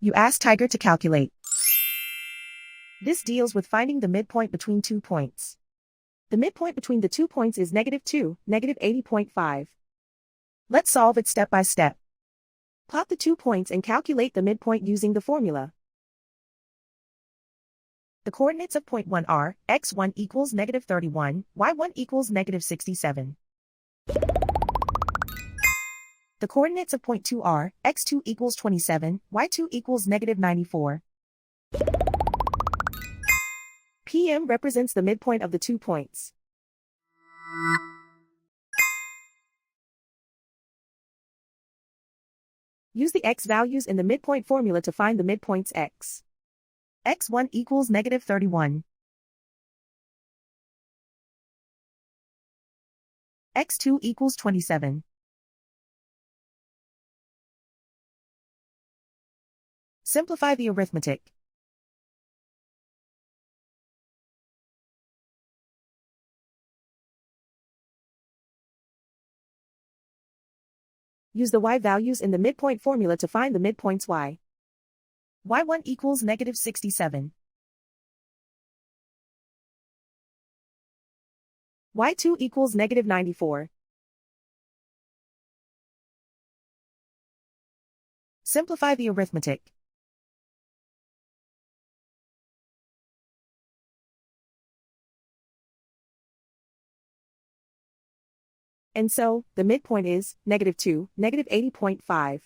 You ask Tiger to calculate. This deals with finding the midpoint between 2 points. The midpoint between the 2 points is -2, -80.5. Let's solve it step by step. Plot the 2 points and calculate the midpoint using the formula. The coordinates of point 1 are, x1 equals -31, y1 equals -67. The coordinates of point 2 are, x2 equals 27, y2 equals -94. PM represents the midpoint of the 2 points. Use the x values in the midpoint formula to find the midpoints x. x1 equals -31. x2 equals 27. Simplify the arithmetic. Use the y values in the midpoint formula to find the midpoints y. y1 equals -67. y2 equals -94. Simplify the arithmetic. And so, the midpoint is -2, -80.5.